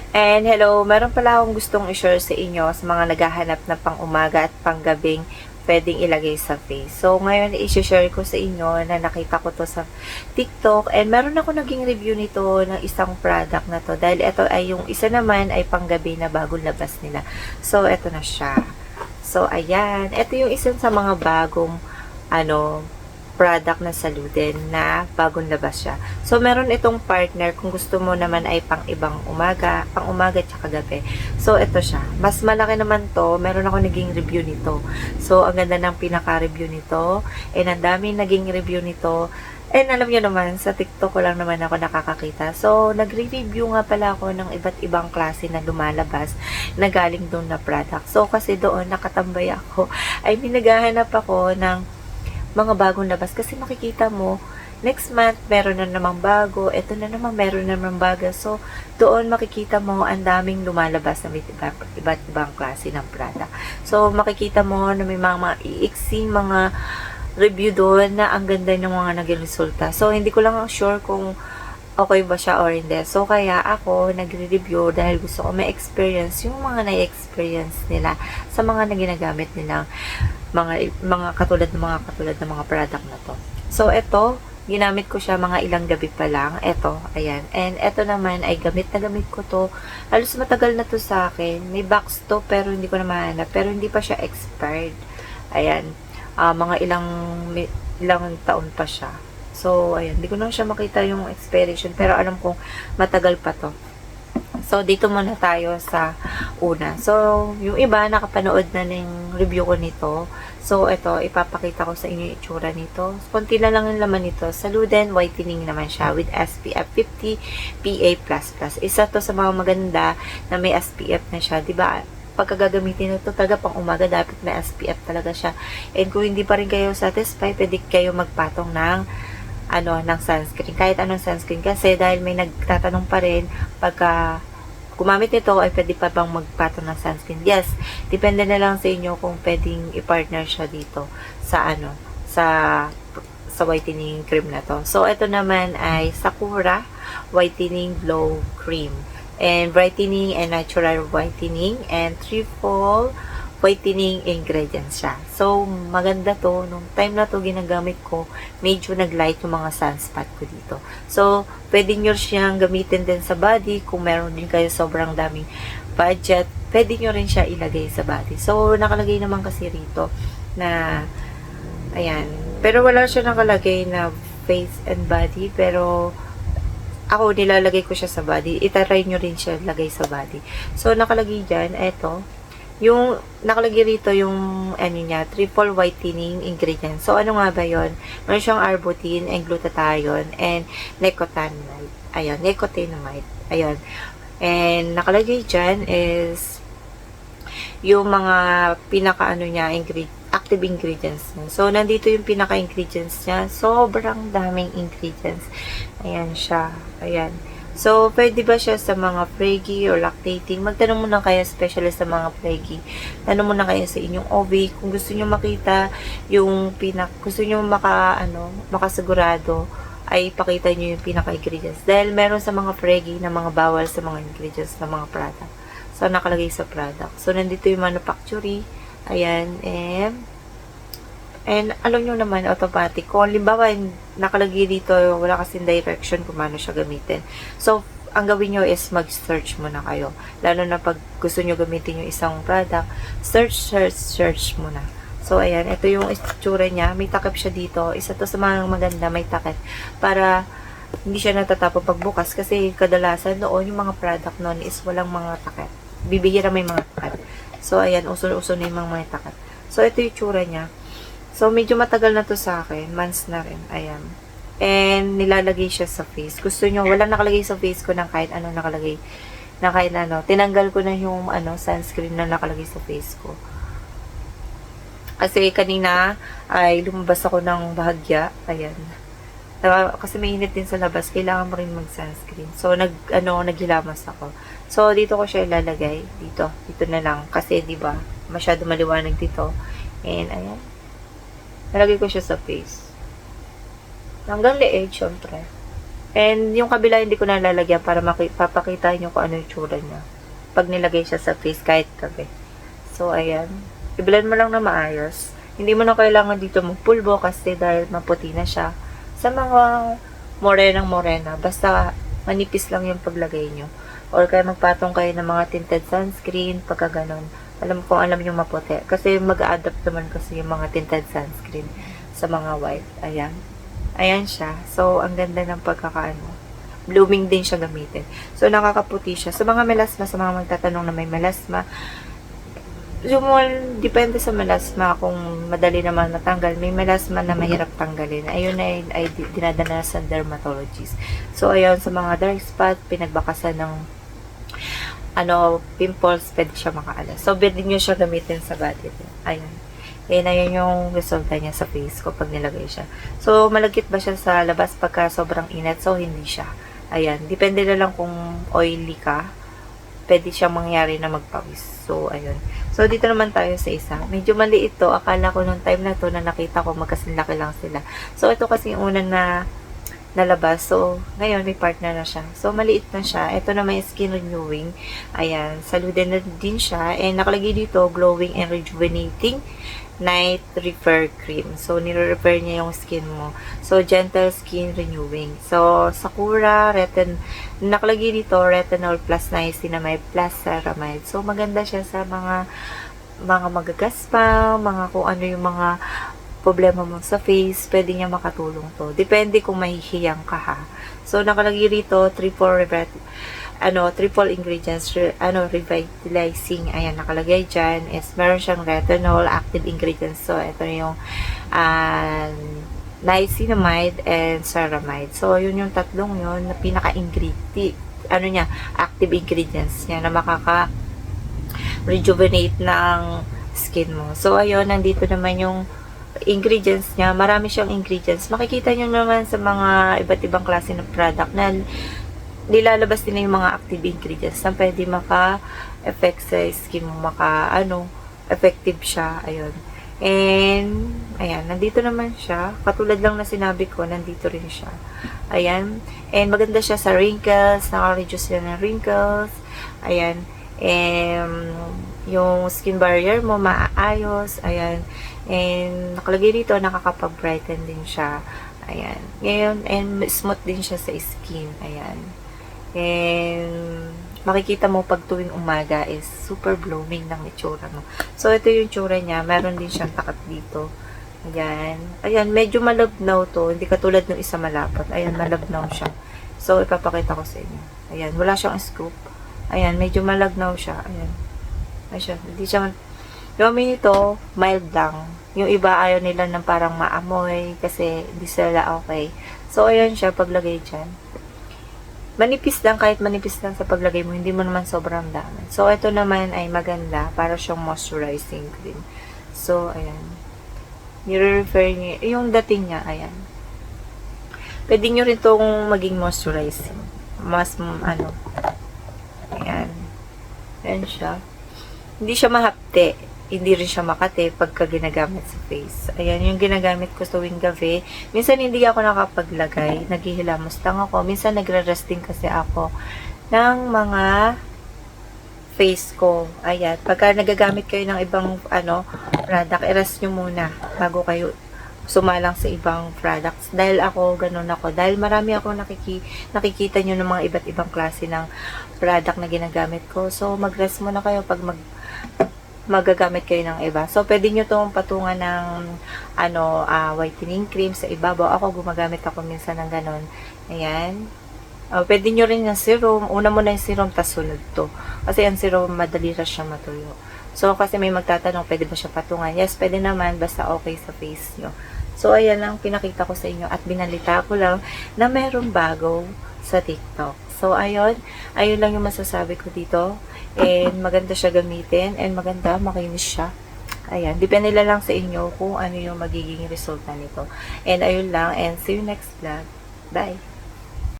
And hello, meron pala akong gustong i-share sa inyo sa mga naghahanap na pang-umaga at pang-gabing pwedeng ilagay sa face. So, ngayon i-share ko sa inyo na nakita ko to sa TikTok and meron ako naging review nito ng isang product na to dahil ito ay yung isa naman ay pang-gabi na bagong labas nila. So, ito na siya. So, ayan. Ito yung isa sa mga bagong product na Saluden na bagong labas siya. So, meron itong partner kung gusto mo naman ay pang umaga tsaka gabi. So, ito siya. Mas malaki naman to. Meron ako naging review nito. So, ang ganda ng pinaka-review nito. And ang daming naging review nito. And alam nyo naman, sa TikTok ko lang naman ako nakakakita. So, nagre-review nga pala ako ng iba't ibang klase na lumalabas na galing doon na product. So, kasi doon nakatambay ako. Ay, minaghahanap ako ng mga bagong labas kasi makikita mo next month meron na namang bago, eto na naman meron na namang bago. So doon makikita mo ang daming lumalabas na iba't ibang klase ng product. So makikita mo na may mga iiksing mga review doon na ang ganda ng mga naging resulta. So hindi ko lang sure kung okay ba siya or hindi. So, kaya ako nagre-review dahil gusto ko ma-experience yung mga na-experience nila sa mga na ginagamit nilang mga katulad ng mga product na to. So, ito, ginamit ko siya mga ilang gabi pa lang. Ito, ayan. And ito naman ay gamit na gamit ko to. Halos matagal na to sa akin. May box to pero hindi ko na mahanap. Pero hindi pa siya expired. Ayan. Mga ilang taon pa siya. So, ayan, hindi ko na siya makita yung expiration, pero alam kong matagal pa to. So, dito muna tayo sa una. So, yung iba, nakapanood na ng review ko nito. So, ito, ipapakita ko sa inyo yung itsura nito. Konti na lang yung laman nito. Saluden Whitening naman siya with SPF 50 PA++. Isa to sa mga maganda na may SPF na siya. Diba? Pagka gagamitin ito talaga pang umaga, dapat may SPF talaga siya. And kung hindi pa rin kayo satisfied, pwede kayo magpatong ng ng sunscreen. Kahit anong sunscreen kasi dahil may nagtatanong pa rin pagka gumamit nito ay pwede pa bang magpatong ng sunscreen. Yes, depende na lang sa inyo kung pwedeng i-partner siya dito sa sa whitening cream na to. So, ito naman ay Sakura Whitening Glow Cream. And brightening and natural whitening and triple whitening ingredients siya. So, maganda to. Nung time na to ginagamit ko, medyo nag-light yung mga sunspot ko dito. So, pwede nyo siyang gamitin din sa body. Kung meron din kayo sobrang daming budget, pwede nyo rin siya ilagay sa body. So, nakalagay naman kasi rito na, ayan. Pero wala siya nakalagay na face and body. Pero, ako, nilalagay ko siya sa body. Itaray nyo rin siya lagay sa body. So, nakalagay dyan, eto. Yung nakalagay rito yung niya, triple whitening ingredients. So, ano nga ba yun? Meron siyang arbutin and glutathione and nicotinamide. Ayun, nicotinamide. Ayun. And nakalagay dyan is yung mga niya, active ingredients niya. So, nandito yung pinaka-ingredients niya. Sobrang daming ingredients. Ayan siya. Ayan. So, pwede ba siya sa mga flaky or lactating? Magtanong muna kayo, especially sa mga flaky. Tanong muna kayo sa inyong OB kung gusto niyo makita yung gusto niyo makasigurado ay ipakita niyo yung pinaka-ingredients. Dahil meron sa mga flaky na mga bawal sa mga ingredients ng mga product. So, nakalagay sa product. So, nandito yung manufacturing. Ayan, and alam nyo naman, automatic. Kung halimbawa, nakalagay dito, wala kasing direction kung paano siya gamitin. So, ang gawin nyo is mag-search muna kayo. Lalo na pag gusto nyo gamitin yung isang product, search muna. So, ayan, ito yung itsura niya. May takip siya dito. Isa to sa mga maganda, may takip. Para hindi siya natatapon pagbukas. Kasi kadalasan noon, yung mga product noon is walang mga takip. Bibihira may mga takip. So, ayan, uso-uso na yung mga takip. So, ito yung itsura niya. So, medyo matagal na to sa akin. Months na rin. Ayan. And, nilalagay siya sa face. Gusto nyo, wala nakalagay sa face ko ng kahit ano nakalagay. Na kahit ano. Tinanggal ko na yung sunscreen na nakalagay sa face ko. Kasi kanina ay lumabas ako ng bahagya. Ayan. Kasi may init din sa labas. Kailangan mo rin mag-sunscreen. So, naghilamas ako. So, dito ko siya ilalagay. Dito na lang. Kasi, di ba masyado maliwanag dito. And, ayan. Nalagay ko siya sa face. Hanggang leeg, syempre. And yung kabila hindi ko na lalagyan para papakita nyo kung ano yung tsura niya. Pag nilagay siya sa face kahit gabi. So, ayan. I-blend mo lang na maayos. Hindi mo na kailangan dito magpulbo kasi dahil maputi na siya. Sa mga morena, basta manipis lang yung paglagay nyo. Or kaya magpatong kayo ng mga tinted sunscreen, pagka ganun. Alam yung maputi. Kasi mag-adapt naman kasi yung mga tinted sunscreen sa mga white. Ayan. Ayan siya. So, ang ganda ng pagkakaano. Blooming din siya gamitin. So, nakakaputi siya. Sa mga melasma, sa mga magtatanong na may melasma, depende sa melasma kung madali naman matanggal. May melasma na mahirap tanggalin. Ayun ay dinadala sa dermatologist. So, ayun, sa mga dark spot, pinagbakasan ng pimples, pwede siya makaalas. So, pwede nyo siya gamitin sa body. Ayun. Ayun yung resulta niya sa face ko pag nilagay siya. So, malagkit ba siya sa labas pagka sobrang init? So, hindi siya. Ayan. Depende na lang kung oily ka. Pwede siyang mangyari na magpawis. So, ayun. So, dito naman tayo sa isa. Medyo maliit to. Akala ko nung time na to na nakita ko magkasinlaki lang sila. So, ito kasi yung una na nalabas. So, ngayon may partner na siya. So, maliit na siya. Ito na may skin renewing. Ayan. Saluden na din siya. And nakalagay dito, glowing and rejuvenating night repair cream. So, nire-repair niya yung skin mo. So, gentle skin renewing. So, Sakura, nakalagay dito, retinol plus niacinamide plus ceramide. So, maganda siya sa mga magagaspa, mga kung ano yung mga problema mo sa face, pwede niya makatulong to. Depende kung mahihiyang ka ha. So, nakalagay dito, triple ingredients, revitalizing, ayan, nakalagay dyan, is meron siyang retinol, active ingredients, so, ito yung, niacinamide and ceramide. So, yun yung tatlong yun, na pinaka-ingredient, active ingredients niya, na makaka-rejuvenate ng skin mo. So, ayun, nandito naman yung ingredients niya, marami siyang ingredients. Makikita nyo naman sa mga iba't ibang klase ng product na nilalabas din yung mga active ingredients na pwede maka-effect sa skin mo, effective siya, ayun. And, ayan, nandito naman siya, katulad lang na sinabi ko, nandito rin siya, ayan, and maganda siya sa wrinkles, naka-reduce siya ng wrinkles, ayan, and yung skin barrier mo maayos, ayan, and nakalagay dito, nakakapag-brighten din siya, ayan, ngayon, and smooth din siya sa skin, ayan. And makikita mo pag tuwing umaga is super blooming ng itsura mo. So, ito yung itsura niya. Meron din siyang takat dito. Ayan. Ayan, medyo malabnaw to. Hindi katulad ng isa malapot. Ayan, malabnaw siya. So, ipapakita ko sa inyo. Ayan, wala siyang scoop. Ayan, medyo malabnaw siya. Ayan. Ayan, hindi siya yung ito, mild lang. Yung iba ayaw nila ng parang maamoy kasi hindi sila okay. So, ayan siya paglagay dyan. Manipis lang, kahit manipis lang sa paglagay mo, hindi mo naman sobrang dami. So, ito naman ay maganda, para siyang moisturizing cream. So, ayan. Nire-refer niyo, yung dating niya, ayan. Pwede nyo rin itong maging moisturizing. Mas, ayan. Ayan siya. Hindi siya mahapte. Hindi rin siya makate pagka ginagamit sa face. Ayan, yung ginagamit ko tuwing gabi. Minsan hindi ako nakapaglagay. Naghihilamos lang ako. Minsan nagre-resting kasi ako ng mga face ko. Ayan, pagka nagagamit kayo ng ibang product, i-rest nyo muna bago kayo sumalang sa ibang products. Dahil ako, ganun ako. Dahil marami ako nakikita nyo ng mga iba't ibang klase ng product na ginagamit ko. So, mag-rest muna kayo pag magagamit kayo ng iba. So, pwede nyo itong patungan ng whitening cream sa ibabaw. Ako, gumagamit ako minsan ng ganon. Ayan. Pwede nyo rin ng serum. Una mo na yung serum, tas sunod to. Kasi ang serum, madali na siya matuyo. So, kasi may magtatanong, pwede ba siya patungan? Yes, pwede naman, basta okay sa face nyo. So, ayan lang pinakita ko sa inyo at binalita ko lang na meron bago sa TikTok. So, ayun lang yung masasabi ko dito. And maganda siya gamitin. And maganda, makinis siya. Ayan. Depende lang sa inyo kung ano yung magiging resulta nito. And ayun lang. And see you next vlog. Bye!